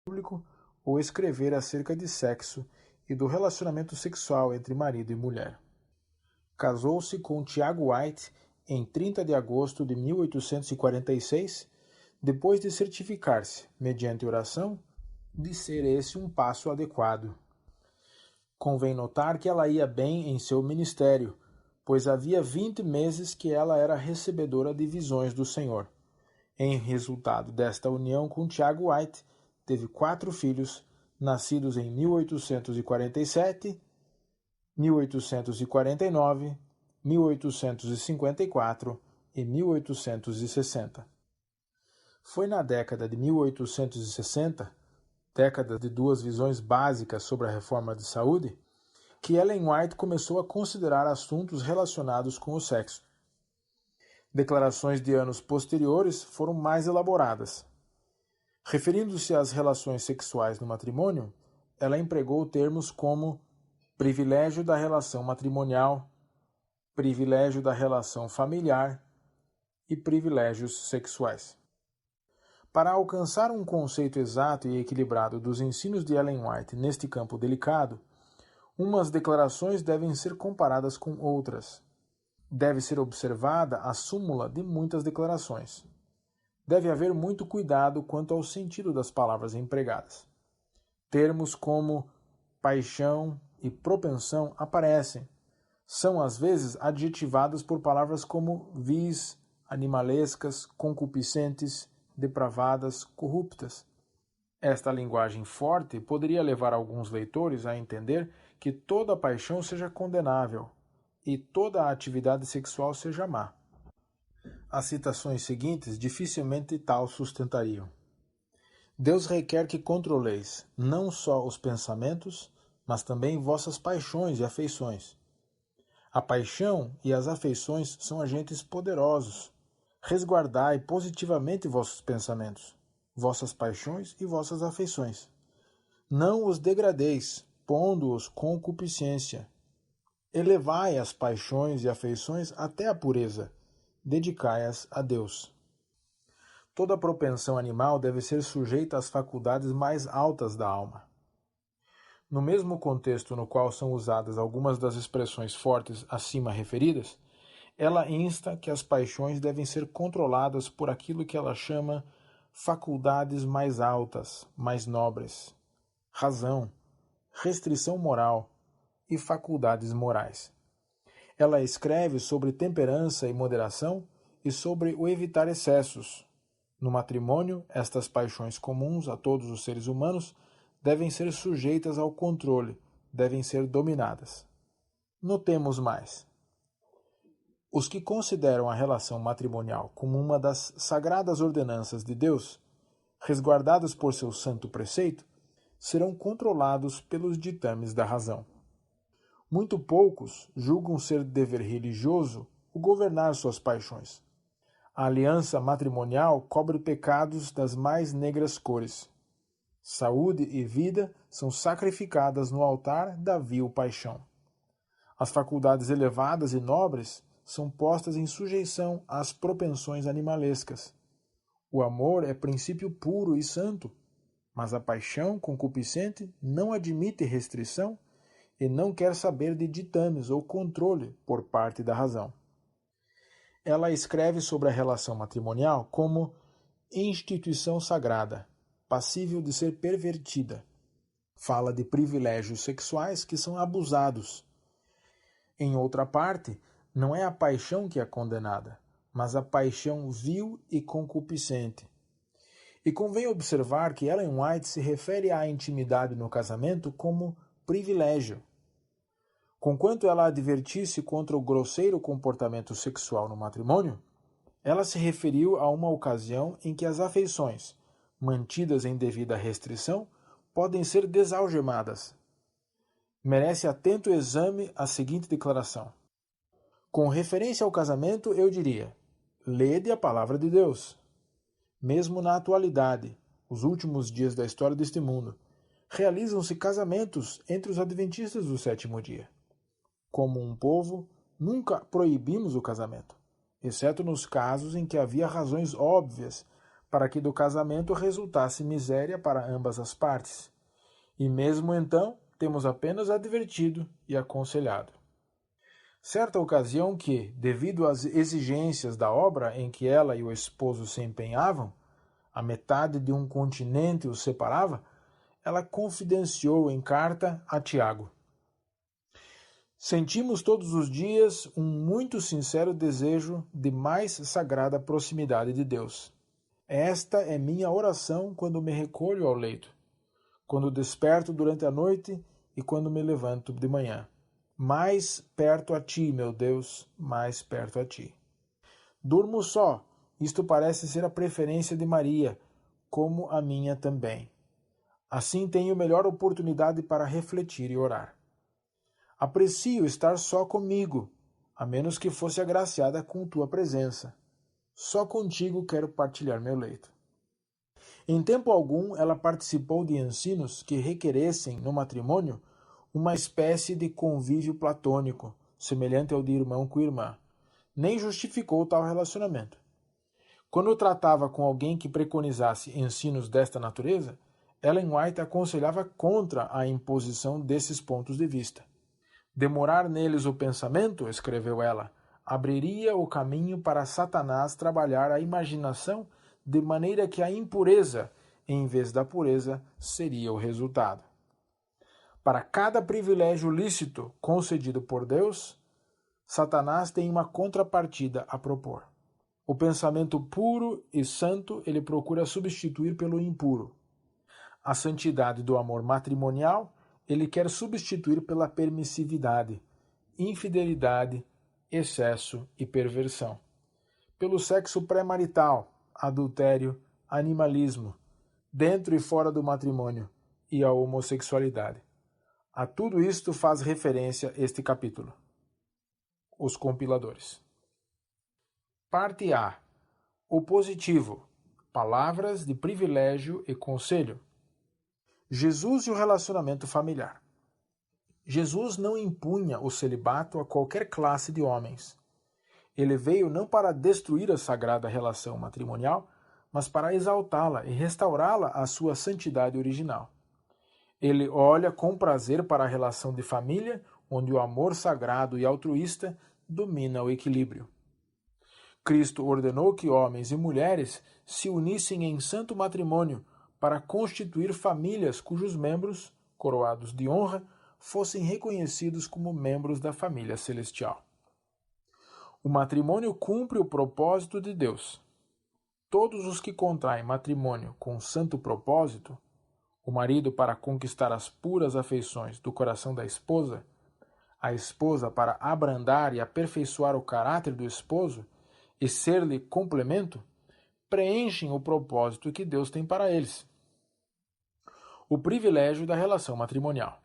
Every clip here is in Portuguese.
público ou escrever acerca de sexo e do relacionamento sexual entre marido e mulher. Casou-se com Tiago White em 30 de agosto de 1846, depois de certificar-se, mediante oração, de ser esse um passo adequado. Convém notar que ela ia bem em seu ministério, pois havia 20 meses que ela era recebedora de visões do Senhor. Em resultado desta união com Tiago White, teve 4 filhos, nascidos em 1847, 1849, 1854 e 1860. Foi na década de 1860, década de 2 visões básicas sobre a reforma de saúde, que Ellen White começou a considerar assuntos relacionados com o sexo. Declarações de anos posteriores foram mais elaboradas. Referindo-se às relações sexuais no matrimônio, ela empregou termos como privilégio da relação matrimonial, privilégio da relação familiar e privilégios sexuais. Para alcançar um conceito exato e equilibrado dos ensinos de Ellen White neste campo delicado, umas declarações devem ser comparadas com outras. Deve ser observada a súmula de muitas declarações. Deve haver muito cuidado quanto ao sentido das palavras empregadas. Termos como paixão e propensão aparecem. São às vezes adjetivadas por palavras como vis, animalescas, concupiscentes, depravadas, corruptas. Esta linguagem forte poderia levar alguns leitores a entender que toda paixão seja condenável e toda a atividade sexual seja má. As citações seguintes dificilmente tal sustentariam. Deus requer que controleis não só os pensamentos, mas também vossas paixões e afeições. A paixão e as afeições são agentes poderosos. Resguardai positivamente vossos pensamentos, vossas paixões e vossas afeições. Não os degradeis, pondo-os com concupiscência. Elevai as paixões e afeições até a pureza. Dedicai-as a Deus. Toda propensão animal deve ser sujeita às faculdades mais altas da alma. No mesmo contexto no qual são usadas algumas das expressões fortes acima referidas, ela insta que as paixões devem ser controladas por aquilo que ela chama faculdades mais altas, mais nobres, razão, restrição moral e faculdades morais. Ela escreve sobre temperança e moderação e sobre o evitar excessos. No matrimônio, estas paixões comuns a todos os seres humanos devem ser sujeitas ao controle, devem ser dominadas. Notemos mais. Os que consideram a relação matrimonial como uma das sagradas ordenanças de Deus, resguardadas por seu santo preceito, serão controlados pelos ditames da razão. Muito poucos julgam ser dever religioso o governar suas paixões. A aliança matrimonial cobre pecados das mais negras cores. Saúde e vida são sacrificadas no altar da vil paixão. As faculdades elevadas e nobres são postas em sujeição às propensões animalescas. O amor é princípio puro e santo, mas a paixão concupiscente não admite restrição e não quer saber de ditames ou controle por parte da razão. Ela escreve sobre a relação matrimonial como instituição sagrada, passível de ser pervertida. Fala de privilégios sexuais que são abusados. Em outra parte, não é a paixão que é condenada, mas a paixão vil e concupiscente. E convém observar que Ellen White se refere à intimidade no casamento como privilégio. Conquanto ela advertisse contra o grosseiro comportamento sexual no matrimônio, ela se referiu a uma ocasião em que as afeições, mantidas em devida restrição, podem ser desalgemadas. Merece atento exame a seguinte declaração. Com referência ao casamento, eu diria, lede a palavra de Deus. Mesmo na atualidade, os últimos dias da história deste mundo, realizam-se casamentos entre os adventistas do sétimo dia. Como um povo, nunca proibimos o casamento, exceto nos casos em que havia razões óbvias para que do casamento resultasse miséria para ambas as partes. E mesmo então, temos apenas advertido e aconselhado. Certa ocasião que, devido às exigências da obra em que ela e o esposo se empenhavam, a metade de um continente os separava, ela confidenciou em carta a Tiago: sentimos todos os dias um muito sincero desejo de mais sagrada proximidade de Deus. Esta é minha oração quando me recolho ao leito, quando desperto durante a noite e quando me levanto de manhã. Mais perto a ti, meu Deus, mais perto a ti. Durmo só, isto parece ser a preferência de Maria, como a minha também. Assim tenho melhor oportunidade para refletir e orar. Aprecio estar só comigo, a menos que fosse agraciada com tua presença. Só contigo quero partilhar meu leito. Em tempo algum, ela participou de ensinos que requeressem, no matrimônio, uma espécie de convívio platônico, semelhante ao de irmão com irmã. Nem justificou tal relacionamento. Quando tratava com alguém que preconizasse ensinos desta natureza, Ellen White aconselhava contra a imposição desses pontos de vista. Demorar neles o pensamento, escreveu ela, abriria o caminho para Satanás trabalhar a imaginação de maneira que a impureza, em vez da pureza, seria o resultado. Para cada privilégio lícito concedido por Deus, Satanás tem uma contrapartida a propor. O pensamento puro e santo ele procura substituir pelo impuro. A santidade do amor matrimonial ele quer substituir pela permissividade, infidelidade, excesso e perversão. Pelo sexo pré-marital, adultério, animalismo, dentro e fora do matrimônio, e a homossexualidade. A tudo isto faz referência este capítulo. Os compiladores. Parte A. O positivo. Palavras de privilégio e conselho. Jesus e o relacionamento familiar. Jesus não impunha o celibato a qualquer classe de homens. Ele veio não para destruir a sagrada relação matrimonial, mas para exaltá-la e restaurá-la à sua santidade original. Ele olha com prazer para a relação de família, onde o amor sagrado e altruísta domina o equilíbrio. Cristo ordenou que homens e mulheres se unissem em santo matrimônio para constituir famílias cujos membros, coroados de honra, fossem reconhecidos como membros da família celestial. O matrimônio cumpre o propósito de Deus. Todos os que contraem matrimônio com santo propósito, o marido para conquistar as puras afeições do coração da esposa, a esposa para abrandar e aperfeiçoar o caráter do esposo e ser-lhe complemento, preenchem o propósito que Deus tem para eles. O privilégio da relação matrimonial.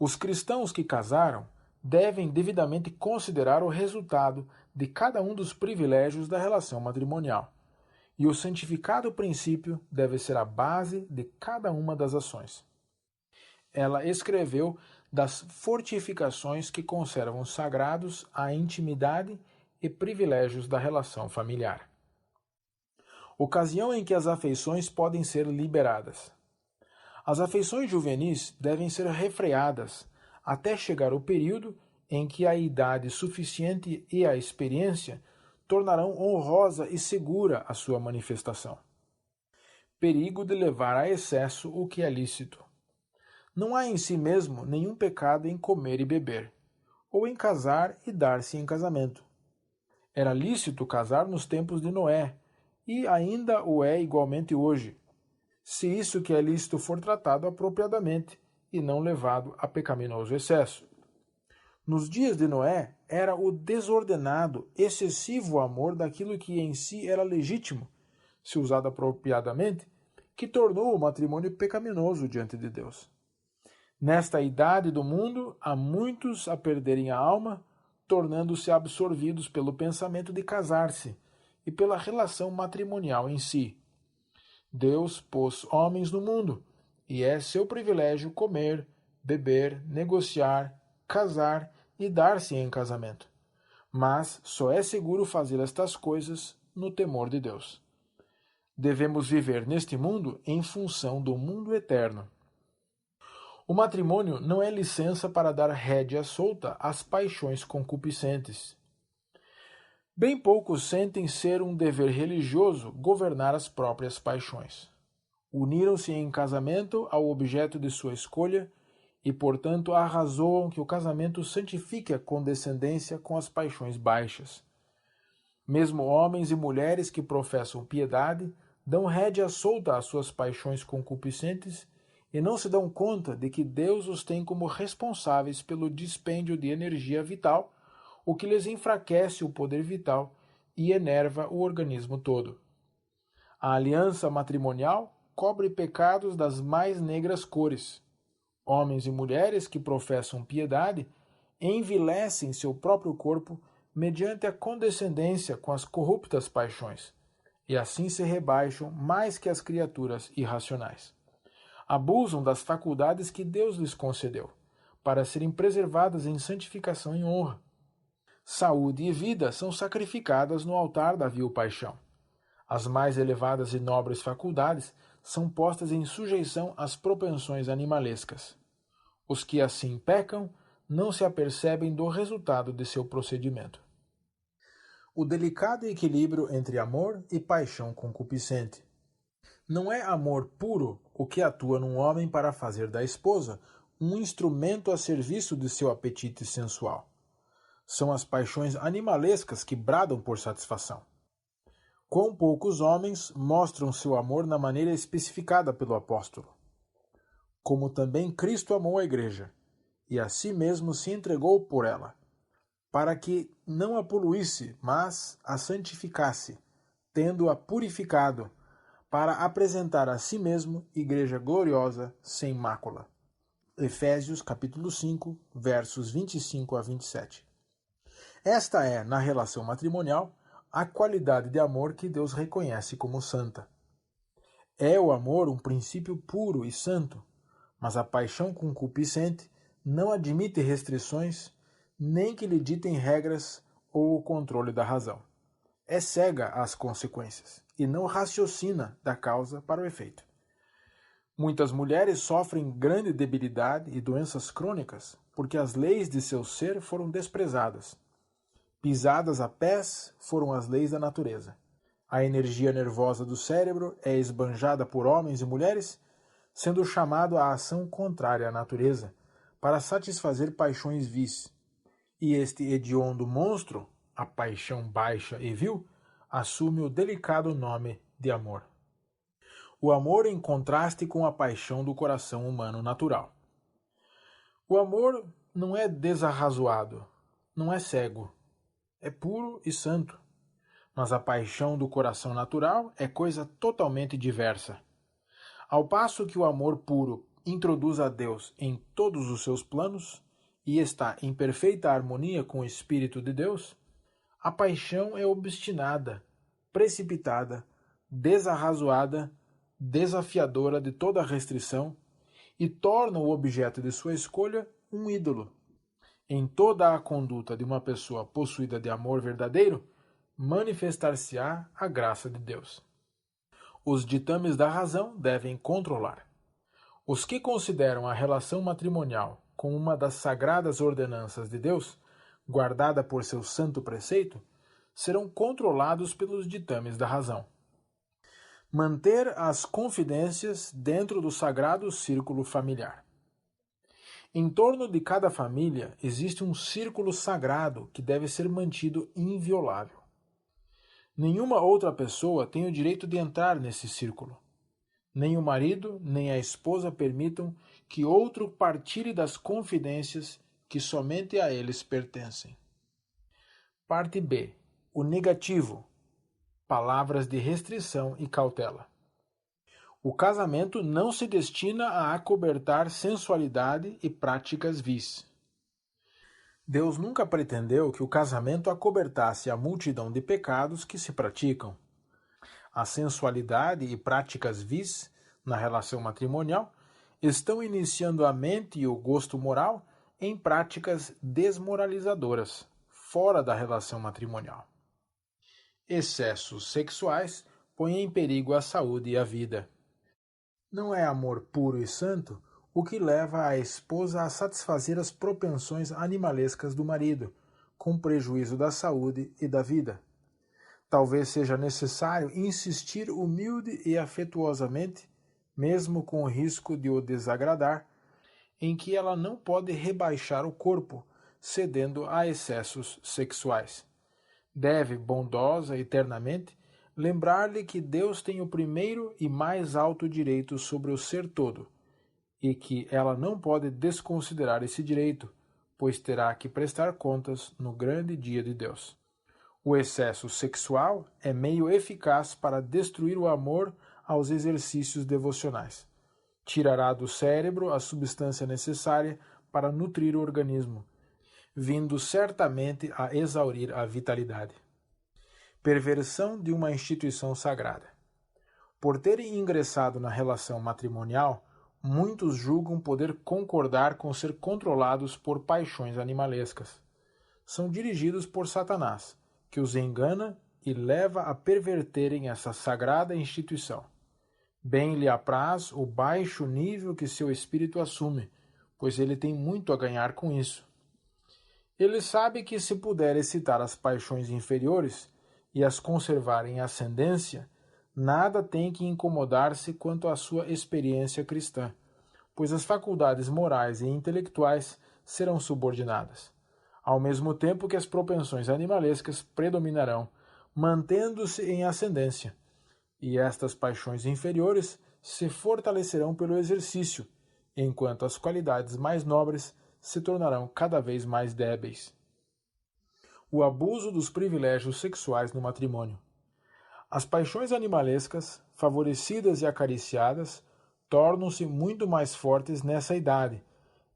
Os cristãos que casaram devem devidamente considerar o resultado de cada um dos privilégios da relação matrimonial, e o santificado princípio deve ser a base de cada uma das ações. Ela escreveu das fortificações que conservam sagrados a intimidade e privilégios da relação familiar. Ocasião em que as afeições podem ser liberadas. As afeições juvenis devem ser refreadas até chegar o período em que a idade suficiente e a experiência tornarão honrosa e segura a sua manifestação. Perigo de levar a excesso o que é lícito. Não há em si mesmo nenhum pecado em comer e beber, ou em casar e dar-se em casamento. Era lícito casar nos tempos de Noé, e ainda o é igualmente hoje, se isso que é lícito for tratado apropriadamente e não levado a pecaminoso excesso. Nos dias de Noé, era o desordenado, excessivo amor daquilo que em si era legítimo, se usado apropriadamente, que tornou o matrimônio pecaminoso diante de Deus. Nesta idade do mundo, há muitos a perderem a alma, tornando-se absorvidos pelo pensamento de casar-se e pela relação matrimonial em si. Deus pôs homens no mundo, e é seu privilégio comer, beber, negociar, casar e dar-se em casamento. Mas só é seguro fazer estas coisas no temor de Deus. Devemos viver neste mundo em função do mundo eterno. O matrimônio não é licença para dar rédea solta às paixões concupiscentes. Bem poucos sentem ser um dever religioso governar as próprias paixões. Uniram-se em casamento ao objeto de sua escolha e, portanto, arrazoam que o casamento santifique a condescendência com as paixões baixas. Mesmo homens e mulheres que professam piedade dão rédea solta às suas paixões concupiscentes e não se dão conta de que Deus os tem como responsáveis pelo dispêndio de energia vital, o que lhes enfraquece o poder vital e enerva o organismo todo. A aliança matrimonial cobre pecados das mais negras cores. Homens e mulheres que professam piedade envilecem seu próprio corpo mediante a condescendência com as corruptas paixões, e assim se rebaixam mais que as criaturas irracionais. Abusam das faculdades que Deus lhes concedeu, para serem preservadas em santificação e honra. Saúde e vida são sacrificadas no altar da vil paixão. As mais elevadas e nobres faculdades são postas em sujeição às propensões animalescas. Os que assim pecam não se apercebem do resultado de seu procedimento. O delicado equilíbrio entre amor e paixão concupiscente. Não é amor puro o que atua num homem para fazer da esposa um instrumento a serviço de seu apetite sensual. São as paixões animalescas que bradam por satisfação. Quão poucos homens mostram seu amor na maneira especificada pelo apóstolo. Como também Cristo amou a igreja, e a si mesmo se entregou por ela, para que não a poluísse, mas a santificasse, tendo-a purificado, para apresentar a si mesmo igreja gloriosa, sem mácula. Efésios capítulo 5, versos 25 a 27. Esta é, na relação matrimonial, a qualidade de amor que Deus reconhece como santa. É o amor um princípio puro e santo, mas a paixão concupiscente não admite restrições, nem que lhe ditem regras ou o controle da razão. É cega às consequências e não raciocina da causa para o efeito. Muitas mulheres sofrem grande debilidade e doenças crônicas porque as leis de seu ser foram desprezadas. Pisadas a pés foram as leis da natureza. A energia nervosa do cérebro é esbanjada por homens e mulheres, sendo chamado à ação contrária à natureza, para satisfazer paixões vis. E este hediondo monstro, a paixão baixa e vil, assume o delicado nome de amor. O amor em contraste com a paixão do coração humano natural. O amor não é desarrazoado, não é cego, é puro e santo. Mas a paixão do coração natural é coisa totalmente diversa. Ao passo que o amor puro introduz a Deus em todos os seus planos e está em perfeita harmonia com o Espírito de Deus, a paixão é obstinada, precipitada, desarrazoada, desafiadora de toda restrição e torna o objeto de sua escolha um ídolo. Em toda a conduta de uma pessoa possuída de amor verdadeiro, manifestar-se-á a graça de Deus. Os ditames da razão devem controlar. Os que consideram a relação matrimonial como uma das sagradas ordenanças de Deus, guardada por seu santo preceito, serão controlados pelos ditames da razão. Manter as confidências dentro do sagrado círculo familiar. Em torno de cada família existe um círculo sagrado que deve ser mantido inviolável. Nenhuma outra pessoa tem o direito de entrar nesse círculo. Nem o marido, nem a esposa permitam que outro partilhe das confidências que somente a eles pertencem. Parte B. O negativo. Palavras de restrição e cautela. O casamento não se destina a acobertar sensualidade e práticas vis. Deus nunca pretendeu que o casamento acobertasse a multidão de pecados que se praticam. A sensualidade e práticas vis, na relação matrimonial, estão iniciando a mente e o gosto moral em práticas desmoralizadoras, fora da relação matrimonial. Excessos sexuais põe em perigo a saúde e a vida. Não é amor puro e santo o que leva a esposa a satisfazer as propensões animalescas do marido, com prejuízo da saúde e da vida. Talvez seja necessário insistir humilde e afetuosamente, mesmo com o risco de o desagradar, em que ela não pode rebaixar o corpo, cedendo a excessos sexuais. Deve, bondosa e eternamente, lembrar-lhe que Deus tem o primeiro e mais alto direito sobre o ser todo, e que ela não pode desconsiderar esse direito, pois terá que prestar contas no grande dia de Deus. O excesso sexual é meio eficaz para destruir o amor aos exercícios devocionais. Tirará do cérebro a substância necessária para nutrir o organismo, vindo certamente a exaurir a vitalidade. Perversão de uma instituição sagrada. Por terem ingressado na relação matrimonial, muitos julgam poder concordar com ser controlados por paixões animalescas. São dirigidos por Satanás, que os engana e leva a perverterem essa sagrada instituição. Bem lhe apraz o baixo nível que seu espírito assume, pois ele tem muito a ganhar com isso. Ele sabe que se puder excitar as paixões inferiores e as conservar em ascendência, nada tem que incomodar-se quanto à sua experiência cristã, pois as faculdades morais e intelectuais serão subordinadas, ao mesmo tempo que as propensões animalescas predominarão, mantendo-se em ascendência, e estas paixões inferiores se fortalecerão pelo exercício, enquanto as qualidades mais nobres se tornarão cada vez mais débeis. O abuso dos privilégios sexuais no matrimônio. As paixões animalescas, favorecidas e acariciadas, tornam-se muito mais fortes nessa idade,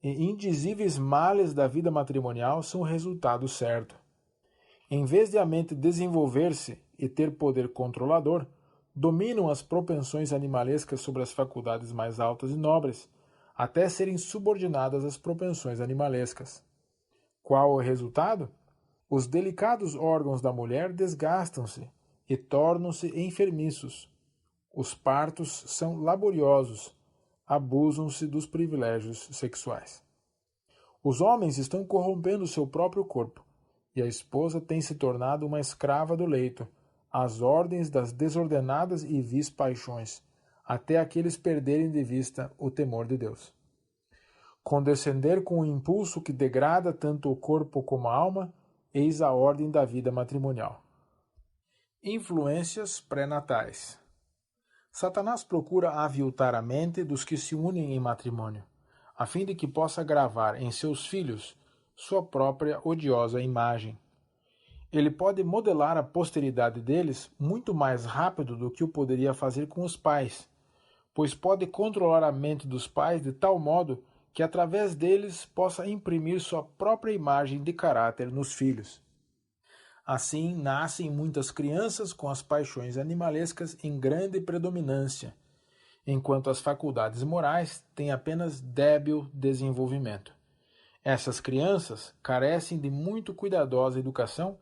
e indizíveis males da vida matrimonial são o resultado certo. Em vez de a mente desenvolver-se e ter poder controlador, dominam as propensões animalescas sobre as faculdades mais altas e nobres, até serem subordinadas às propensões animalescas. Qual o resultado? Os delicados órgãos da mulher desgastam-se e tornam-se enfermiços. Os partos são laboriosos, abusam-se dos privilégios sexuais. Os homens estão corrompendo seu próprio corpo, e a esposa tem se tornado uma escrava do leito, às ordens das desordenadas e vis paixões, até aqueles perderem de vista o temor de Deus. Condescender com o impulso que degrada tanto o corpo como a alma, eis a ordem da vida matrimonial. Influências pré-natais. Satanás procura aviltar a mente dos que se unem em matrimônio, a fim de que possa gravar em seus filhos sua própria odiosa imagem. Ele pode modelar a posteridade deles muito mais rápido do que o poderia fazer com os pais, pois pode controlar a mente dos pais de tal modo que através deles possa imprimir sua própria imagem de caráter nos filhos. Assim, nascem muitas crianças com as paixões animalescas em grande predominância, enquanto as faculdades morais têm apenas débil desenvolvimento. Essas crianças carecem de muito cuidadosa educação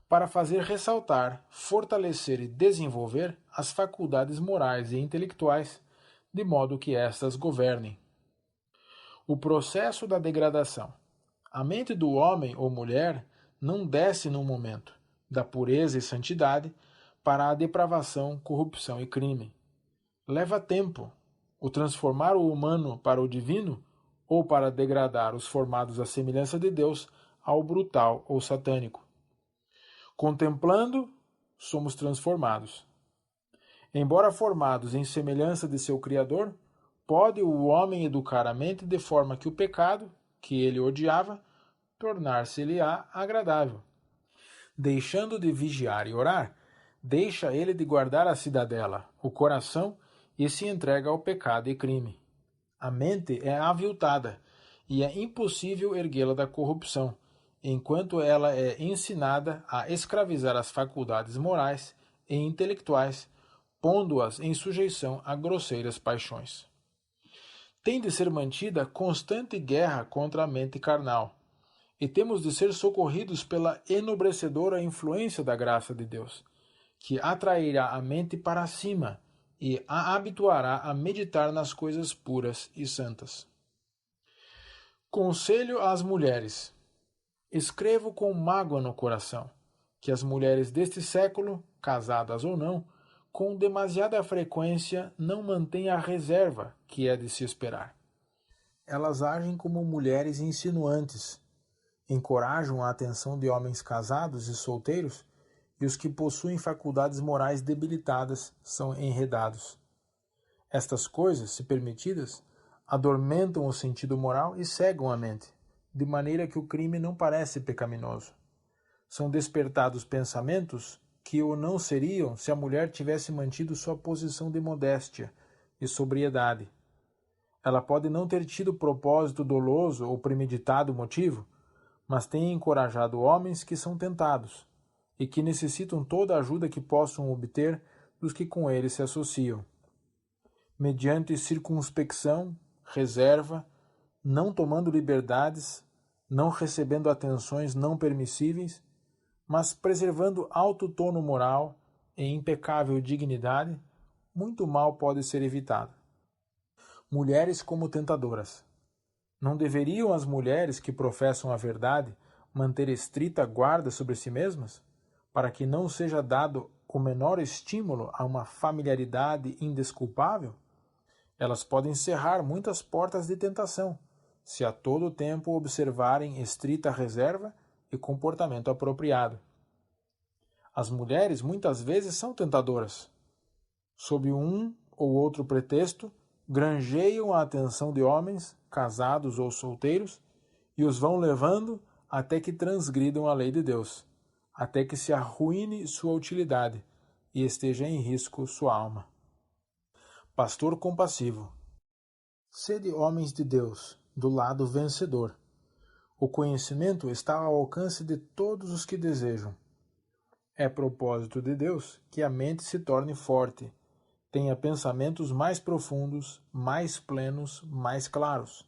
para fazer ressaltar, fortalecer e desenvolver as faculdades morais e intelectuais, de modo que estas governem. O processo da degradação. A mente do homem ou mulher não desce num momento, da pureza e santidade, para a depravação, corrupção e crime. Leva tempo o transformar o humano para o divino ou para degradar os formados à semelhança de Deus ao brutal ou satânico. Contemplando, somos transformados. Embora formados em semelhança de seu Criador, pode o homem educar a mente de forma que o pecado, que ele odiava, tornar-se-lhe-á agradável. Deixando de vigiar e orar, deixa ele de guardar a cidadela, o coração, e se entrega ao pecado e crime. A mente é aviltada, e é impossível erguê-la da corrupção, enquanto ela é ensinada a escravizar as faculdades morais e intelectuais, pondo-as em sujeição a grosseiras paixões. Tem de ser mantida constante guerra contra a mente carnal, e temos de ser socorridos pela enobrecedora influência da graça de Deus, que atrairá a mente para cima e a habituará a meditar nas coisas puras e santas. Conselho às mulheres. Escrevo com mágoa no coração que as mulheres deste século, casadas ou não, com demasiada frequência não mantêm a reserva que é de se esperar. Elas agem como mulheres insinuantes, encorajam a atenção de homens casados e solteiros, e os que possuem faculdades morais debilitadas são enredados. Estas coisas, se permitidas, adormentam o sentido moral e cegam a mente, de maneira que o crime não parece pecaminoso. São despertados pensamentos que o não seriam se a mulher tivesse mantido sua posição de modéstia e sobriedade. Ela pode não ter tido propósito doloso ou premeditado motivo, mas tem encorajado homens que são tentados e que necessitam toda a ajuda que possam obter dos que com eles se associam. Mediante circunspecção, reserva, não tomando liberdades, não recebendo atenções não permissíveis, mas preservando alto tono moral e impecável dignidade, muito mal pode ser evitado. Mulheres como tentadoras. Não deveriam as mulheres que professam a verdade manter estrita guarda sobre si mesmas, para que não seja dado o menor estímulo a uma familiaridade indesculpável? Elas podem cerrar muitas portas de tentação, se a todo tempo observarem estrita reserva e comportamento apropriado. As mulheres muitas vezes são tentadoras. Sob um ou outro pretexto, granjeiam a atenção de homens, casados ou solteiros, e os vão levando até que transgridam a lei de Deus, até que se arruine sua utilidade e esteja em risco sua alma. Pastor compassivo. Sede homens de Deus, do lado vencedor. O conhecimento está ao alcance de todos os que desejam. É propósito de Deus que a mente se torne forte, tenha pensamentos mais profundos, mais plenos, mais claros.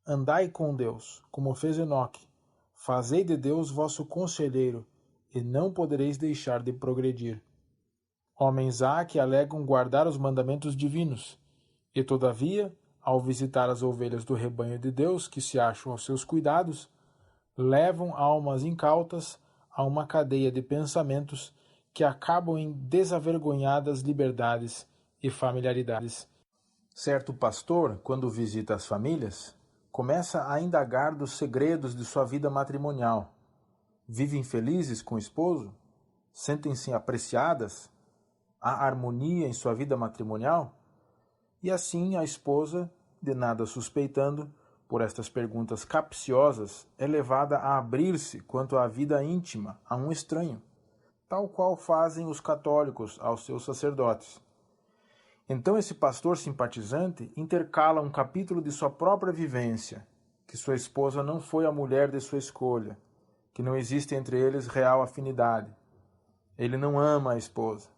Andai com Deus, como fez Enoque. Fazei de Deus vosso conselheiro, e não podereis deixar de progredir. Homens há que alegam guardar os mandamentos divinos, e todavia, ao visitar as ovelhas do rebanho de Deus que se acham aos seus cuidados, levam almas incautas a uma cadeia de pensamentos que acabam em desavergonhadas liberdades e familiaridades. Certo pastor, quando visita as famílias, começa a indagar dos segredos de sua vida matrimonial. Vivem felizes com o esposo? Sentem-se apreciadas? Há harmonia em sua vida matrimonial? E assim a esposa, de nada suspeitando, por estas perguntas capciosas, é levada a abrir-se quanto à vida íntima a um estranho, tal qual fazem os católicos aos seus sacerdotes. Então esse pastor simpatizante intercala um capítulo de sua própria vivência, que sua esposa não foi a mulher de sua escolha, que não existe entre eles real afinidade. Ele não ama a esposa.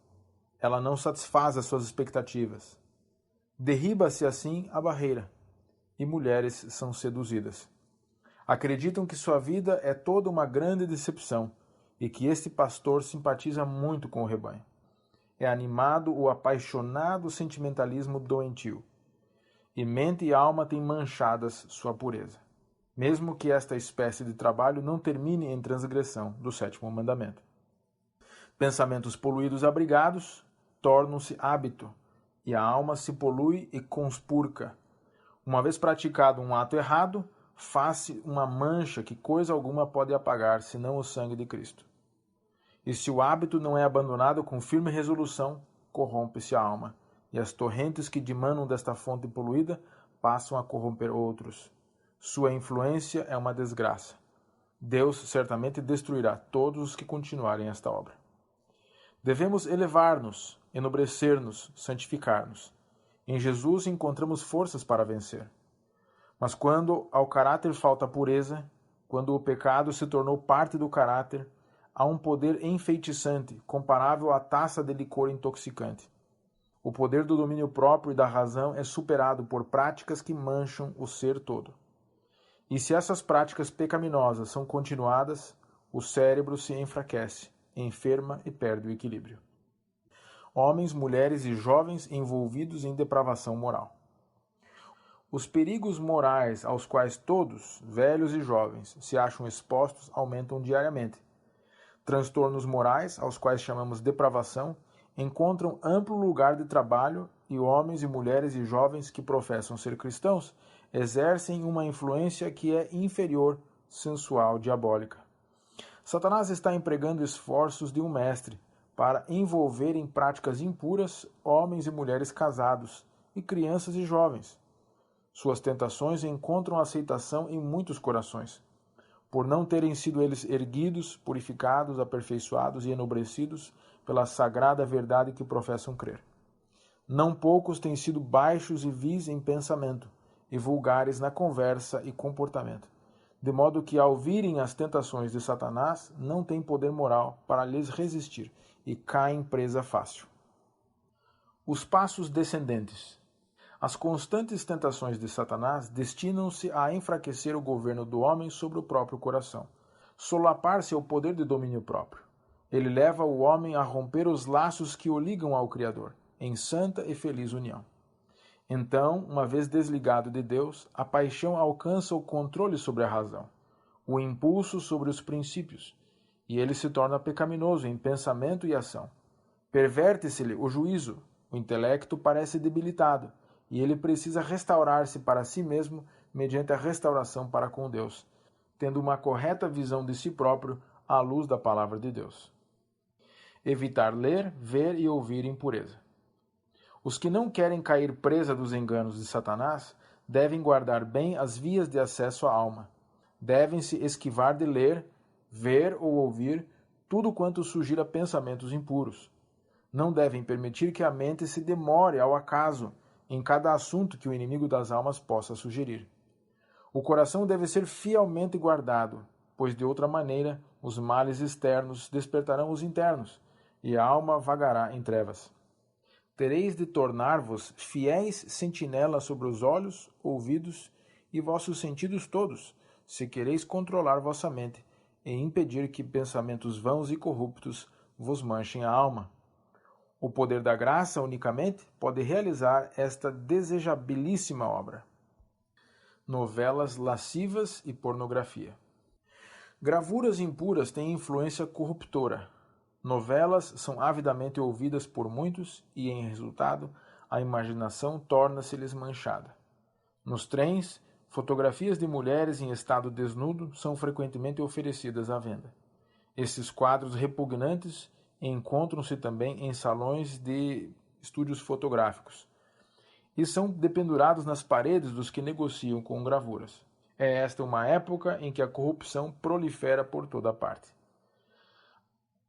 Ela não satisfaz as suas expectativas. Derriba-se assim a barreira, e mulheres são seduzidas. Acreditam que sua vida é toda uma grande decepção e que este pastor simpatiza muito com o rebanho. É animado o apaixonado sentimentalismo doentio, e mente e alma têm manchadas sua pureza, mesmo que esta espécie de trabalho não termine em transgressão do 7º mandamento. Pensamentos poluídos abrigados tornam-se hábito, e a alma se polui e conspurca. Uma vez praticado um ato errado, faz-se uma mancha que coisa alguma pode apagar, senão o sangue de Cristo. E se o hábito não é abandonado com firme resolução, corrompe-se a alma, e as torrentes que dimanam desta fonte poluída passam a corromper outros. Sua influência é uma desgraça. Deus certamente destruirá todos os que continuarem esta obra. Devemos elevar-nos, enobrecer-nos, santificar-nos. Em Jesus encontramos forças para vencer. Mas quando ao caráter falta pureza, quando o pecado se tornou parte do caráter, há um poder enfeitiçante, comparável à taça de licor intoxicante. O poder do domínio próprio e da razão é superado por práticas que mancham o ser todo. E se essas práticas pecaminosas são continuadas, o cérebro se enfraquece, enferma e perde o equilíbrio. homens, mulheres e jovens envolvidos em depravação moral. Os perigos morais aos quais todos, velhos e jovens, se acham expostos aumentam diariamente. Transtornos morais, aos quais chamamos depravação, encontram amplo lugar de trabalho e homens e mulheres e jovens que professam ser cristãos exercem uma influência que é inferior, sensual, diabólica. Satanás está empregando esforços de um mestre para envolver em práticas impuras homens e mulheres casados e crianças e jovens. Suas tentações encontram aceitação em muitos corações, por não terem sido eles erguidos, purificados, aperfeiçoados e enobrecidos pela sagrada verdade que professam crer. Não poucos têm sido baixos e vis em pensamento, e vulgares na conversa e comportamento, de modo que, ao virem as tentações de Satanás, não têm poder moral para lhes resistir e caem presa fácil. Os passos descendentes. As constantes tentações de Satanás destinam-se a enfraquecer o governo do homem sobre o próprio coração, solapar-se ao poder de domínio próprio. Ele leva o homem a romper os laços que o ligam ao Criador, em santa e feliz união. Então, uma vez desligado de Deus, a paixão alcança o controle sobre a razão, o impulso sobre os princípios, e ele se torna pecaminoso em pensamento e ação. Perverte-se-lhe o juízo, o intelecto parece debilitado, e ele precisa restaurar-se para si mesmo mediante a restauração para com Deus, tendo uma correta visão de si próprio à luz da palavra de Deus. Evitar ler, ver e ouvir impureza. Os que não querem cair presa dos enganos de Satanás devem guardar bem as vias de acesso à alma. Devem-se esquivar de ler, ver ou ouvir tudo quanto sugira pensamentos impuros. Não devem permitir que a mente se demore ao acaso em cada assunto que o inimigo das almas possa sugerir. O coração deve ser fielmente guardado, pois de outra maneira os males externos despertarão os internos, e a alma vagará em trevas. Tereis de tornar-vos fiéis sentinelas sobre os olhos, ouvidos e vossos sentidos todos, se quereis controlar vossa mente e impedir que pensamentos vãos e corruptos vos manchem a alma. O poder da graça unicamente pode realizar esta desejabilíssima obra. Novelas lascivas e pornografia. Gravuras impuras têm influência corruptora. Novelas são avidamente ouvidas por muitos e, em resultado, a imaginação torna-se-lhes manchada. Nos trens, fotografias de mulheres em estado desnudo são frequentemente oferecidas à venda. Esses quadros repugnantes encontram-se também em salões de estúdios fotográficos e são dependurados nas paredes dos que negociam com gravuras. É esta uma época em que a corrupção prolifera por toda parte.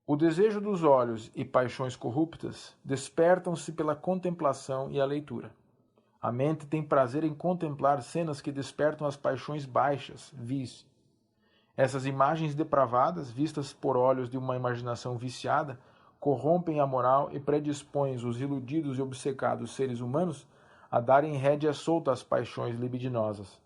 O desejo dos olhos e paixões corruptas despertam-se pela contemplação e a leitura. A mente tem prazer em contemplar cenas que despertam as paixões baixas, vis. Essas imagens depravadas, vistas por olhos de uma imaginação viciada, corrompem a moral e predispõem os iludidos e obcecados seres humanos a darem rédea solta às paixões libidinosas.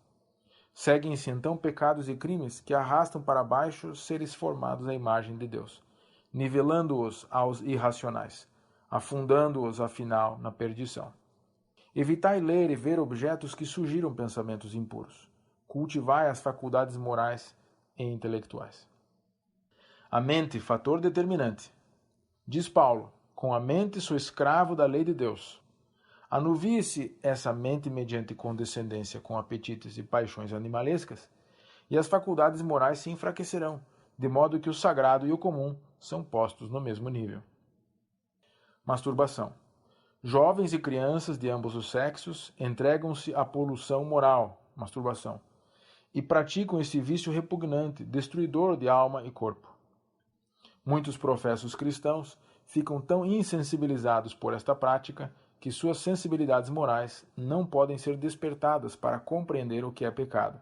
Seguem-se então pecados e crimes que arrastam para baixo seres formados à imagem de Deus, nivelando-os aos irracionais, afundando-os, afinal, na perdição. Evitai ler e ver objetos que sugiram pensamentos impuros. Cultivai as faculdades morais e intelectuais. A mente, fator determinante. Diz Paulo, com a mente sou escravo da lei de Deus. Anuvie-se essa mente mediante condescendência com apetites e paixões animalescas, e as faculdades morais se enfraquecerão, de modo que o sagrado e o comum são postos no mesmo nível. Masturbação. Jovens e crianças de ambos os sexos entregam-se à poluição moral, masturbação, e praticam esse vício repugnante, destruidor de alma e corpo. Muitos professos cristãos ficam tão insensibilizados por esta prática que suas sensibilidades morais não podem ser despertadas para compreender o que é pecado,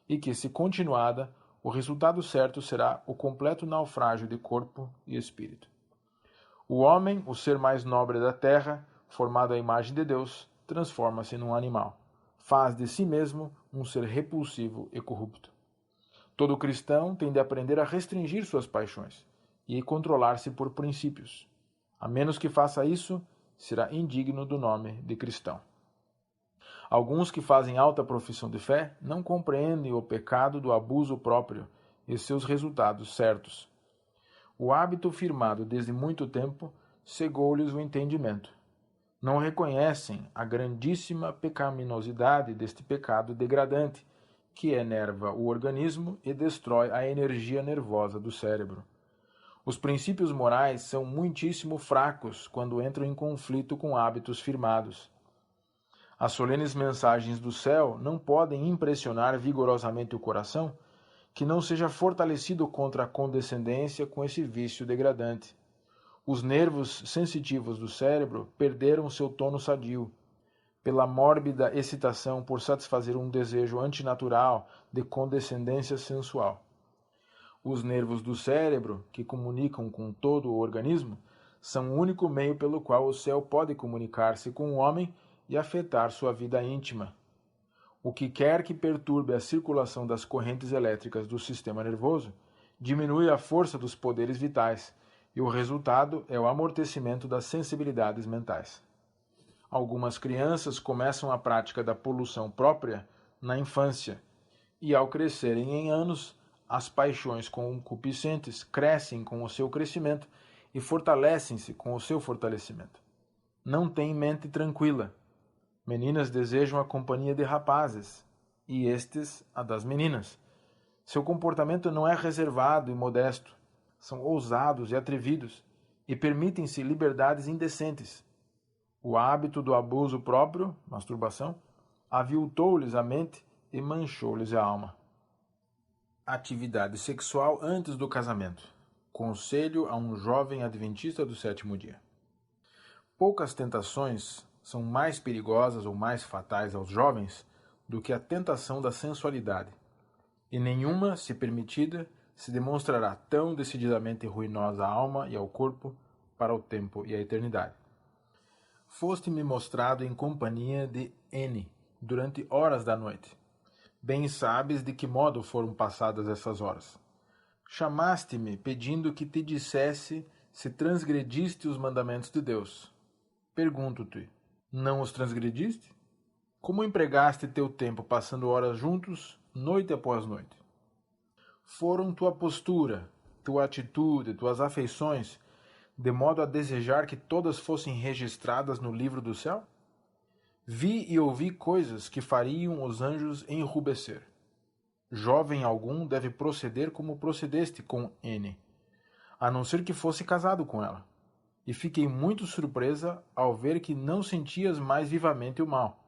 e que, se continuada, o resultado certo será o completo naufrágio de corpo e espírito. O homem, o ser mais nobre da terra, formado à imagem de Deus, transforma-se num animal. Faz de si mesmo um ser repulsivo e corrupto. Todo cristão tem de aprender a restringir suas paixões e controlar-se por princípios. A menos que faça isso, será indigno do nome de cristão. Alguns que fazem alta profissão de fé não compreendem o pecado do abuso próprio e seus resultados certos. O hábito firmado desde muito tempo cegou-lhes o entendimento. Não reconhecem a grandíssima pecaminosidade deste pecado degradante, que enerva o organismo e destrói a energia nervosa do cérebro. Os princípios morais são muitíssimo fracos quando entram em conflito com hábitos firmados. As solenes mensagens do céu não podem impressionar vigorosamente o coração que não seja fortalecido contra a condescendência com esse vício degradante. Os nervos sensitivos do cérebro perderam seu tono sadio, pela mórbida excitação por satisfazer um desejo antinatural de condescendência sensual. Os nervos do cérebro, que comunicam com todo o organismo, são o único meio pelo qual o céu pode comunicar-se com o homem e afetar sua vida íntima. O que quer que perturbe a circulação das correntes elétricas do sistema nervoso diminui a força dos poderes vitais, e o resultado é o amortecimento das sensibilidades mentais. Algumas crianças começam a prática da poluição própria na infância, e ao crescerem em anos, as paixões concupiscentes crescem com o seu crescimento e fortalecem-se com o seu fortalecimento. Não têm mente tranquila. Meninas desejam a companhia de rapazes, e estes a das meninas. Seu comportamento não é reservado e modesto. São ousados e atrevidos, e permitem-se liberdades indecentes. O hábito do abuso próprio, masturbação, aviltou-lhes a mente e manchou-lhes a alma. Atividade sexual antes do casamento. Conselho a um jovem adventista do sétimo dia. Poucas tentações são mais perigosas ou mais fatais aos jovens do que a tentação da sensualidade, e nenhuma, se permitida, se demonstrará tão decididamente ruinosa à alma e ao corpo para o tempo e a eternidade. Foste-me mostrado em companhia de N durante horas da noite. Bem sabes de que modo foram passadas essas horas. Chamaste-me pedindo que te dissesse se transgrediste os mandamentos de Deus. Pergunto-te, não os transgrediste? Como empregaste teu tempo passando horas juntos, noite após noite? Foram tua postura, tua atitude, tuas afeições, de modo a desejar que todas fossem registradas no livro do céu? Vi e ouvi coisas que fariam os anjos enrubescer. Jovem algum deve proceder como procedeste com N, a não ser que fosse casado com ela. E fiquei muito surpresa ao ver que não sentias mais vivamente o mal.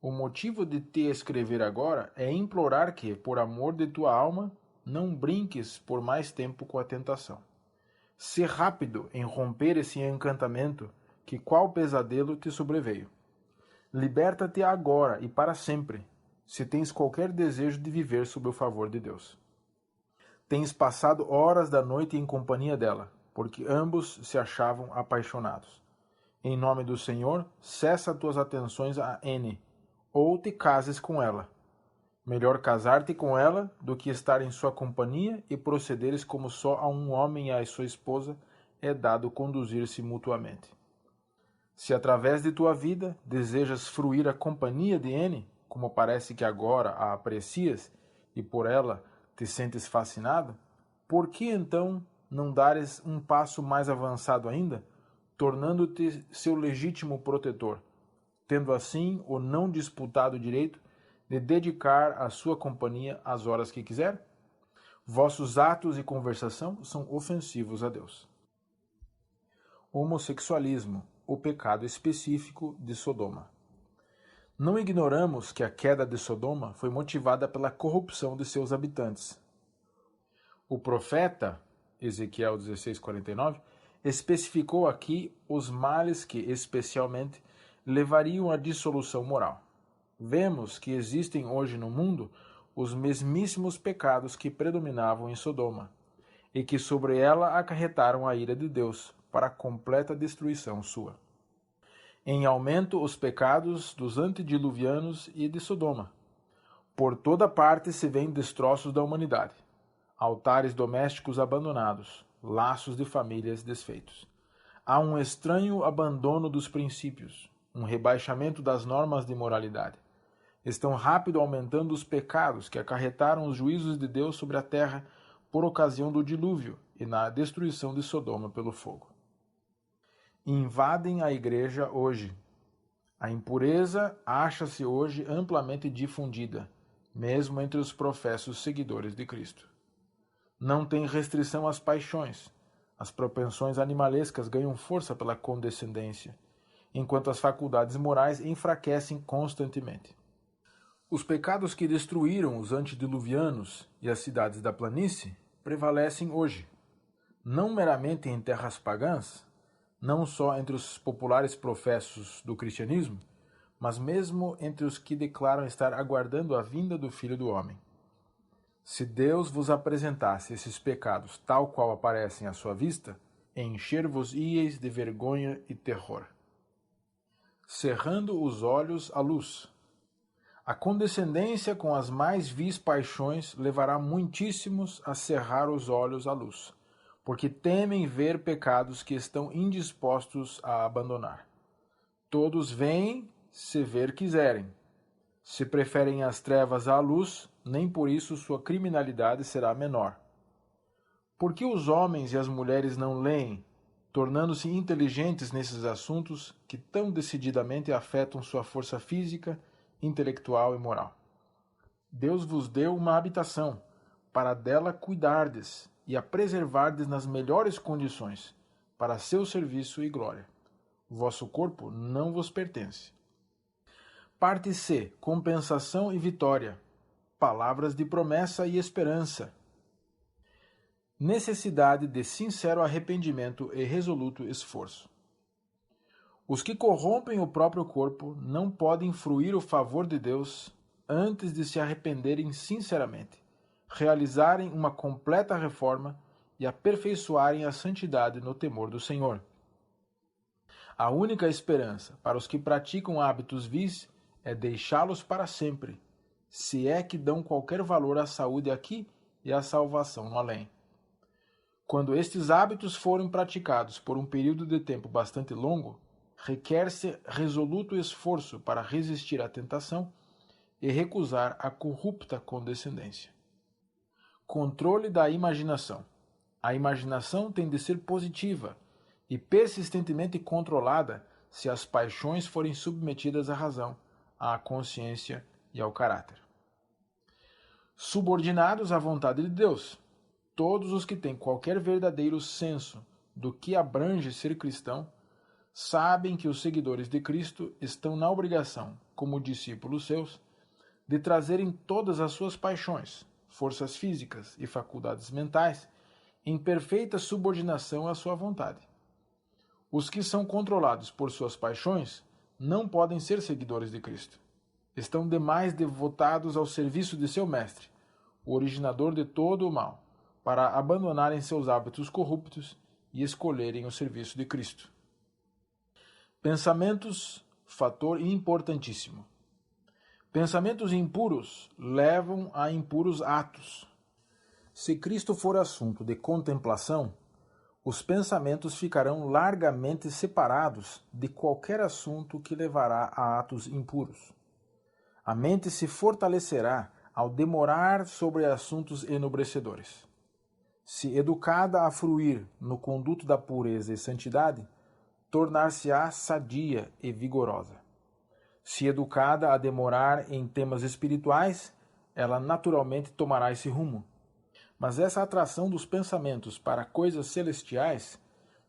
O motivo de te escrever agora é implorar que, por amor de tua alma, não brinques por mais tempo com a tentação. Sê rápido em romper esse encantamento que qual pesadelo te sobreveio. Liberta-te agora e para sempre, se tens qualquer desejo de viver sob o favor de Deus. Tens passado horas da noite em companhia dela, porque ambos se achavam apaixonados. Em nome do Senhor, cessa tuas atenções a N, ou te cases com ela. Melhor casar-te com ela do que estar em sua companhia e procederes como só a um homem e a sua esposa é dado conduzir-se mutuamente. Se através de tua vida desejas fruir a companhia de N, como parece que agora a aprecias e por ela te sentes fascinado, por que então não dares um passo mais avançado ainda, tornando-te seu legítimo protetor, tendo assim o não disputado direito de dedicar a sua companhia as horas que quiser? Vossos atos e conversação são ofensivos a Deus. Homossexualismo, o pecado específico de Sodoma. Não ignoramos que a queda de Sodoma foi motivada pela corrupção de seus habitantes. O profeta, Ezequiel 16:49, especificou aqui os males que, especialmente, levariam à dissolução moral. Vemos que existem hoje no mundo os mesmíssimos pecados que predominavam em Sodoma, e que sobre ela acarretaram a ira de Deus para a completa destruição sua. Em aumento os pecados dos antediluvianos e de Sodoma. Por toda parte se vêem destroços da humanidade, altares domésticos abandonados, laços de famílias desfeitos. Há um estranho abandono dos princípios, um rebaixamento das normas de moralidade. Estão rápido aumentando os pecados que acarretaram os juízos de Deus sobre a terra por ocasião do dilúvio e na destruição de Sodoma pelo fogo. Invadem a igreja hoje. A impureza acha-se hoje amplamente difundida, mesmo entre os professos seguidores de Cristo. Não tem restrição às paixões. As propensões animalescas ganham força pela condescendência, enquanto as faculdades morais enfraquecem constantemente. Os pecados que destruíram os antediluvianos e as cidades da planície prevalecem hoje, não meramente em terras pagãs, não só entre os populares professos do cristianismo, mas mesmo entre os que declaram estar aguardando a vinda do Filho do Homem. Se Deus vos apresentasse esses pecados tal qual aparecem à sua vista, encher-vos-íeis de vergonha e terror. Cerrando os olhos à luz. A condescendência com as mais vis paixões levará muitíssimos a cerrar os olhos à luz, porque temem ver pecados que estão indispostos a abandonar. Todos veem se ver quiserem. Se preferem as trevas à luz, nem por isso sua criminalidade será menor. Por que os homens e as mulheres não leem, tornando-se inteligentes nesses assuntos que tão decididamente afetam sua força física, intelectual e moral? Deus vos deu uma habitação, para dela cuidardes e a preservardes nas melhores condições, para seu serviço e glória. Vosso corpo não vos pertence. Parte C. Compensação e vitória. Palavras de promessa e esperança. Necessidade de sincero arrependimento e resoluto esforço. Os que corrompem o próprio corpo não podem fruir o favor de Deus antes de se arrependerem sinceramente, realizarem uma completa reforma e aperfeiçoarem a santidade no temor do Senhor. A única esperança para os que praticam hábitos vis é deixá-los para sempre, se é que dão qualquer valor à saúde aqui e à salvação no além. Quando estes hábitos forem praticados por um período de tempo bastante longo, requer-se resoluto esforço para resistir à tentação e recusar a corrupta condescendência. Controle da imaginação. A imaginação tem de ser positiva e persistentemente controlada se as paixões forem submetidas à razão, à consciência e ao caráter. Subordinados à vontade de Deus, todos os que têm qualquer verdadeiro senso do que abrange ser cristão, sabem que os seguidores de Cristo estão na obrigação, como discípulos seus, de trazerem todas as suas paixões, forças físicas e faculdades mentais em perfeita subordinação à sua vontade. Os que são controlados por suas paixões não podem ser seguidores de Cristo. Estão demais devotados ao serviço de seu mestre, o originador de todo o mal, para abandonarem seus hábitos corruptos e escolherem o serviço de Cristo. Pensamentos, fator importantíssimo. Pensamentos impuros levam a impuros atos. Se Cristo for assunto de contemplação, os pensamentos ficarão largamente separados de qualquer assunto que levará a atos impuros. A mente se fortalecerá ao demorar sobre assuntos enobrecedores. Se educada a fruir no conduto da pureza e santidade, tornar-se-á sadia e vigorosa. Se educada a demorar em temas espirituais, ela naturalmente tomará esse rumo. Mas essa atração dos pensamentos para coisas celestiais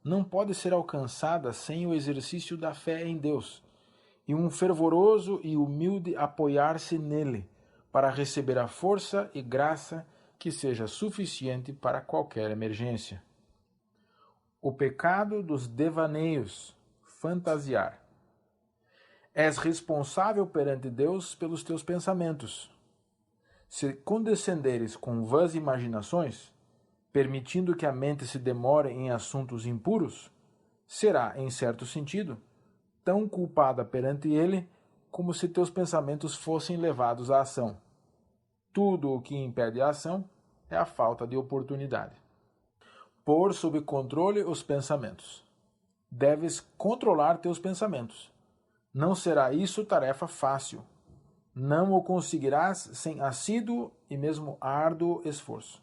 não pode ser alcançada sem o exercício da fé em Deus e um fervoroso e humilde apoiar-se nele para receber a força e graça que seja suficiente para qualquer emergência. O pecado dos devaneios, fantasiar. És responsável perante Deus pelos teus pensamentos. Se condescenderes com vãs imaginações, permitindo que a mente se demore em assuntos impuros, será, em certo sentido, tão culpada perante ele como se teus pensamentos fossem levados à ação. Tudo o que impede a ação é a falta de oportunidade. Pôr sob controle os pensamentos. Deves controlar teus pensamentos. Não será isso tarefa fácil. Não o conseguirás sem assíduo e mesmo árduo esforço.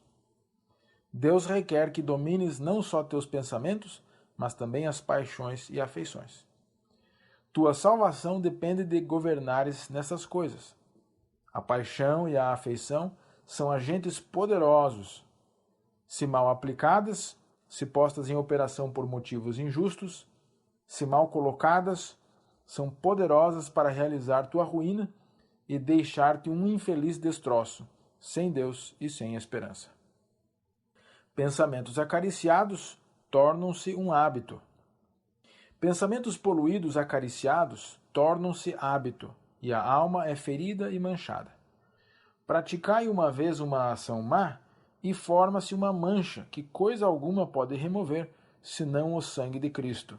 Deus requer que domines não só teus pensamentos, mas também as paixões e afeições. Tua salvação depende de governares nessas coisas. A paixão e a afeição são agentes poderosos. Se mal aplicadas, se postas em operação por motivos injustos, se mal colocadas, são poderosas para realizar tua ruína e deixar-te um infeliz destroço, sem Deus e sem esperança. Pensamentos acariciados tornam-se um hábito. Pensamentos poluídos acariciados tornam-se hábito, e a alma é ferida e manchada. Praticai uma vez uma ação má, e forma-se uma mancha que coisa alguma pode remover, senão o sangue de Cristo.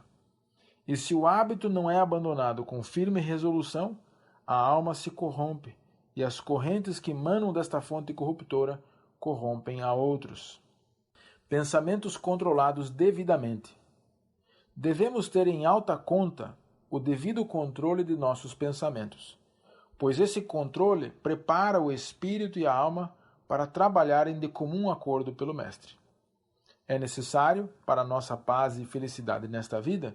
E se o hábito não é abandonado com firme resolução, a alma se corrompe, e as correntes que manam desta fonte corruptora corrompem a outros. Pensamentos controlados devidamente. Devemos ter em alta conta o devido controle de nossos pensamentos, pois esse controle prepara o espírito e a alma para trabalharem de comum acordo pelo Mestre. É necessário, para nossa paz e felicidade nesta vida,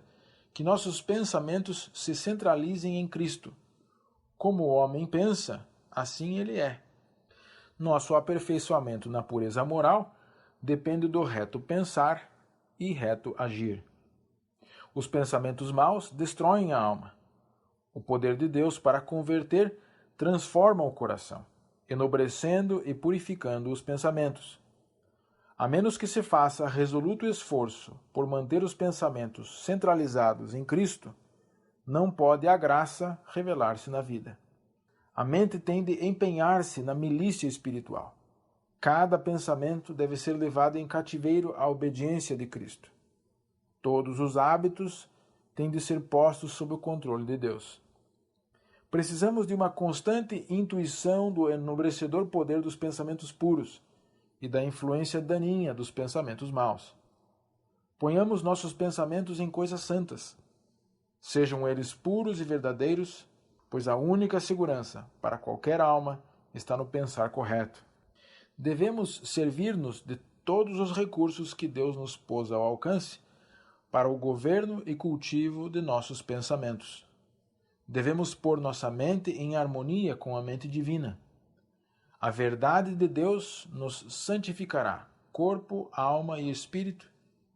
que nossos pensamentos se centralizem em Cristo. Como o homem pensa, assim ele é. Nosso aperfeiçoamento na pureza moral depende do reto pensar e reto agir. Os pensamentos maus destroem a alma. O poder de Deus para converter transforma o coração, enobrecendo e purificando os pensamentos. A menos que se faça resoluto esforço por manter os pensamentos centralizados em Cristo, não pode a graça revelar-se na vida. A mente tem de empenhar-se na milícia espiritual. Cada pensamento deve ser levado em cativeiro à obediência de Cristo. Todos os hábitos têm de ser postos sob o controle de Deus. Precisamos de uma constante intuição do enobrecedor poder dos pensamentos puros e da influência daninha dos pensamentos maus. Ponhamos nossos pensamentos em coisas santas. Sejam eles puros e verdadeiros, pois a única segurança para qualquer alma está no pensar correto. Devemos servir-nos de todos os recursos que Deus nos pôs ao alcance para o governo e cultivo de nossos pensamentos. Devemos pôr nossa mente em harmonia com a mente divina. A verdade de Deus nos santificará, corpo, alma e espírito,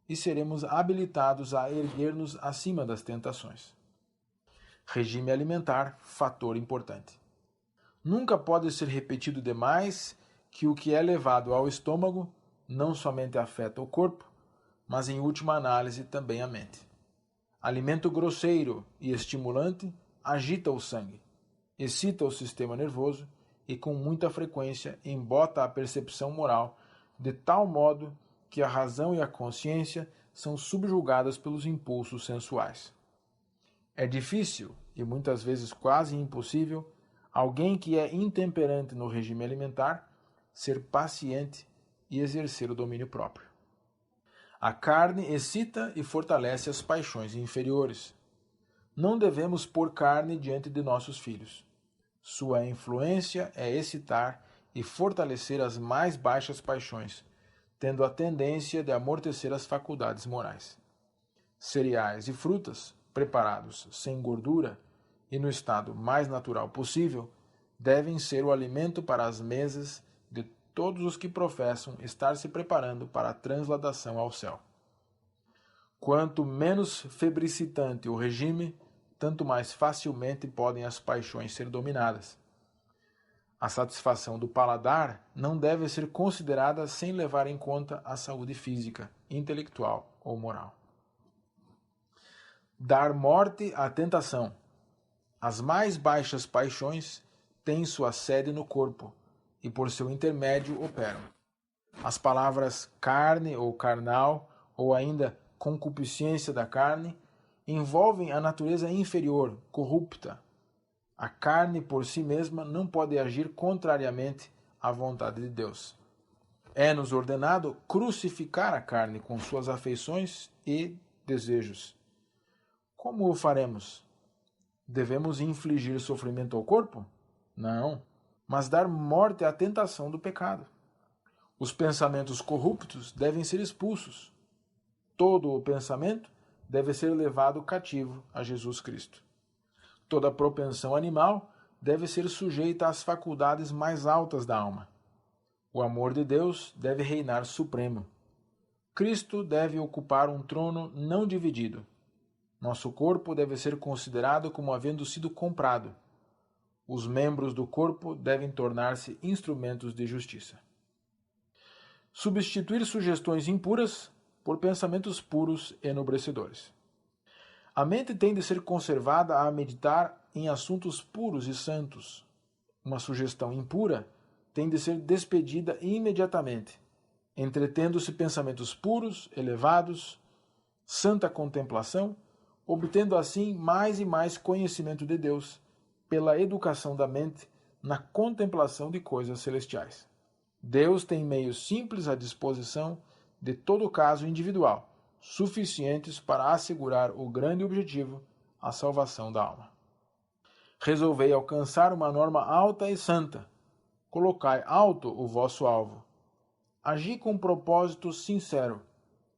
e seremos habilitados a erguer-nos acima das tentações. Regime alimentar, fator importante. Nunca pode ser repetido demais que o que é levado ao estômago não somente afeta o corpo, mas em última análise também a mente. Alimento grosseiro e estimulante agita o sangue, excita o sistema nervoso e com muita frequência embota a percepção moral, de tal modo que a razão e a consciência são subjugadas pelos impulsos sensuais. É difícil, e muitas vezes quase impossível, alguém que é intemperante no regime alimentar ser paciente e exercer o domínio próprio. A carne excita e fortalece as paixões inferiores. Não devemos pôr carne diante de nossos filhos. Sua influência é excitar e fortalecer as mais baixas paixões, tendo a tendência de amortecer as faculdades morais. Cereais e frutas, preparados sem gordura e no estado mais natural possível, devem ser o alimento para as mesas de todos os que professam estar se preparando para a transladação ao céu. Quanto menos febricitante o regime, tanto mais facilmente podem as paixões ser dominadas. A satisfação do paladar não deve ser considerada sem levar em conta a saúde física, intelectual ou moral. Dar morte à tentação. As mais baixas paixões têm sua sede no corpo e por seu intermédio operam. As palavras carne ou carnal, ou ainda concupiscência da carne, envolvem a natureza inferior, corrupta. A carne por si mesma não pode agir contrariamente à vontade de Deus. É-nos ordenado crucificar a carne com suas afeições e desejos. Como o faremos? Devemos infligir sofrimento ao corpo? Não, mas dar morte à tentação do pecado. Os pensamentos corruptos devem ser expulsos. Todo o pensamento deve ser levado cativo a Jesus Cristo. Toda propensão animal deve ser sujeita às faculdades mais altas da alma. O amor de Deus deve reinar supremo. Cristo deve ocupar um trono não dividido. Nosso corpo deve ser considerado como havendo sido comprado. Os membros do corpo devem tornar-se instrumentos de justiça. Substituir sugestões impuras por pensamentos puros e enobrecedores. A mente tem de ser conservada a meditar em assuntos puros e santos. Uma sugestão impura tem de ser despedida imediatamente, entretendo-se pensamentos puros, elevados, santa contemplação, obtendo assim mais e mais conhecimento de Deus pela educação da mente na contemplação de coisas celestiais. Deus tem meios simples à disposição de todo caso individual, suficientes para assegurar o grande objetivo, a salvação da alma. Resolvei alcançar uma norma alta e santa. Colocai alto o vosso alvo. Agi com propósito sincero,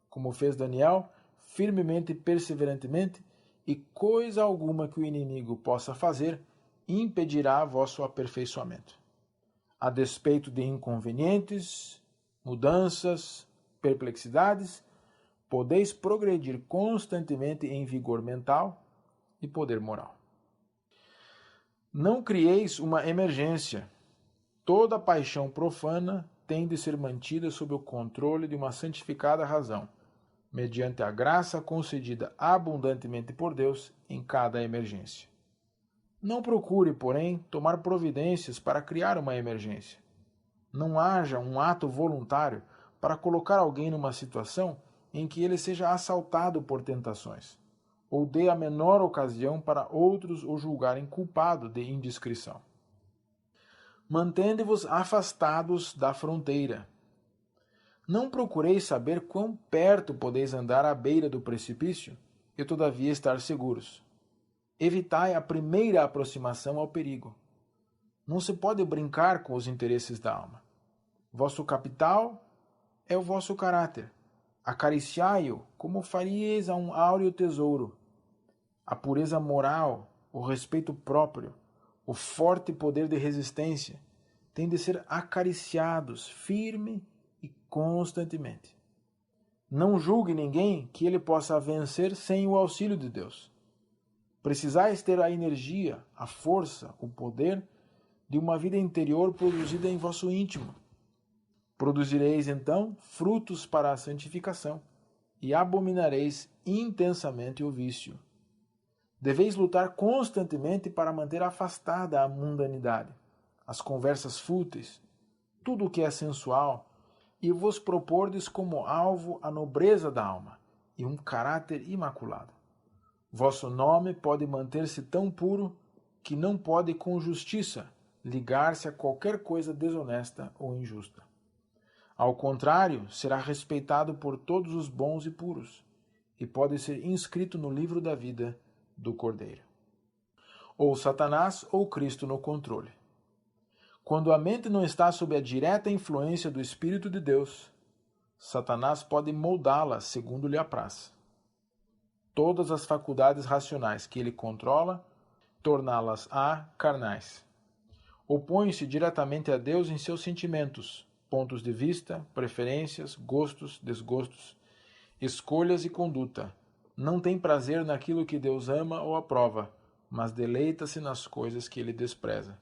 como fez Daniel, firmemente e perseverantemente, e coisa alguma que o inimigo possa fazer impedirá vosso aperfeiçoamento. A despeito de inconvenientes, mudanças, perplexidades, podeis progredir constantemente em vigor mental e poder moral. Não crieis uma emergência. Toda paixão profana tem de ser mantida sob o controle de uma santificada razão, mediante a graça concedida abundantemente por Deus em cada emergência. Não procure, porém, tomar providências para criar uma emergência. Não haja um ato voluntário para colocar alguém numa situação em que ele seja assaltado por tentações, ou dê a menor ocasião para outros o julgarem culpado de indiscrição. Mantende-vos afastados da fronteira. Não procureis saber quão perto podeis andar à beira do precipício e todavia estar seguros. Evitai a primeira aproximação ao perigo. Não se pode brincar com os interesses da alma. Vosso capital é o vosso caráter. Acariciai-o como faríeis a um áureo tesouro. A pureza moral, o respeito próprio, o forte poder de resistência têm de ser acariciados firme e constantemente. Não julgue ninguém que ele possa vencer sem o auxílio de Deus. Precisais ter a energia, a força, o poder de uma vida interior produzida em vosso íntimo. Produzireis, então, frutos para a santificação e abominareis intensamente o vício. Deveis lutar constantemente para manter afastada a mundanidade, as conversas fúteis, tudo o que é sensual, e vos propordes como alvo a nobreza da alma e um caráter imaculado. Vosso nome pode manter-se tão puro que não pode com justiça ligar-se a qualquer coisa desonesta ou injusta. Ao contrário, será respeitado por todos os bons e puros, e pode ser inscrito no livro da vida do Cordeiro. Ou Satanás ou Cristo no controle. Quando a mente não está sob a direta influência do Espírito de Deus, Satanás pode moldá-la segundo lhe apraz. Todas as faculdades racionais que ele controla, torná-las-á carnais. Opõe-se diretamente a Deus em seus sentimentos, pontos de vista, preferências, gostos, desgostos, escolhas e conduta. Não tem prazer naquilo que Deus ama ou aprova, mas deleita-se nas coisas que ele despreza.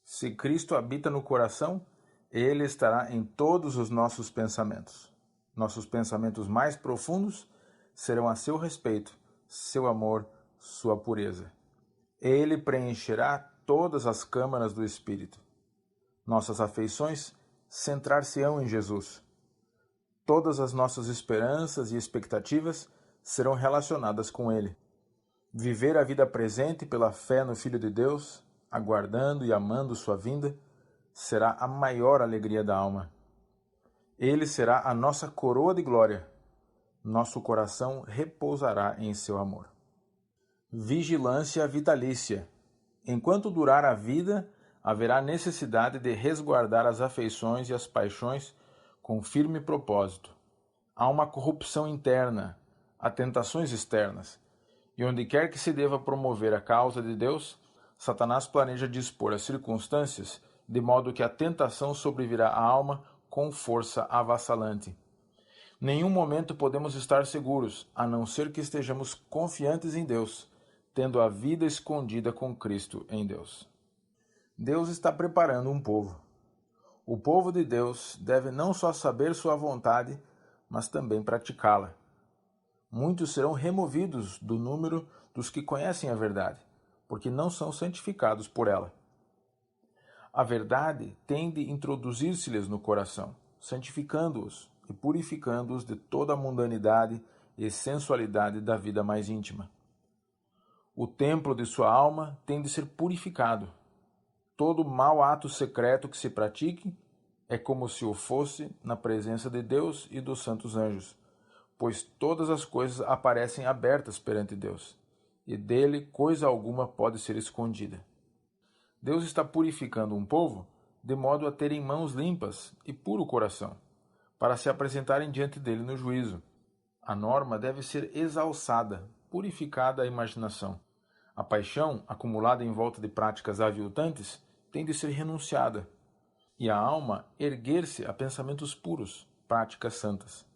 Se Cristo habita no coração, ele estará em todos os nossos pensamentos. Nossos pensamentos mais profundos serão a seu respeito, seu amor, sua pureza. Ele preencherá todas as câmaras do Espírito. Nossas afeições centrar-se-ão em Jesus. Todas as nossas esperanças e expectativas serão relacionadas com Ele. Viver a vida presente pela fé no Filho de Deus, aguardando e amando sua vinda, será a maior alegria da alma. Ele será a nossa coroa de glória. Nosso coração repousará em seu amor. Vigilância vitalícia. Enquanto durar a vida, haverá necessidade de resguardar as afeições e as paixões com firme propósito. Há uma corrupção interna, há tentações externas, e onde quer que se deva promover a causa de Deus, Satanás planeja dispor as circunstâncias de modo que a tentação sobrevirá à alma com força avassalante. Nenhum momento podemos estar seguros, a não ser que estejamos confiantes em Deus, tendo a vida escondida com Cristo em Deus. Deus está preparando um povo. O povo de Deus deve não só saber sua vontade, mas também praticá-la. Muitos serão removidos do número dos que conhecem a verdade, porque não são santificados por ela. A verdade tem de introduzir-se-lhes no coração, santificando-os e purificando-os de toda a mundanidade e sensualidade da vida mais íntima. O templo de sua alma tem de ser purificado. Todo mau ato secreto que se pratique é como se o fosse na presença de Deus e dos santos anjos, pois todas as coisas aparecem abertas perante Deus, e dele coisa alguma pode ser escondida. Deus está purificando um povo de modo a terem mãos limpas e puro coração, para se apresentarem diante dele no juízo. A norma deve ser exalçada, purificada a imaginação. A paixão, acumulada em volta de práticas aviltantes, tem de ser renunciada, e a alma erguer-se a pensamentos puros, práticas santas.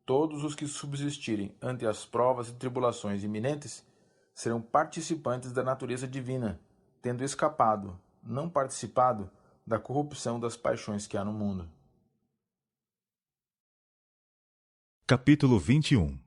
Todos os que subsistirem ante as provas e tribulações iminentes serão participantes da natureza divina, tendo escapado, não participado, da corrupção das paixões que há no mundo. Capítulo 21.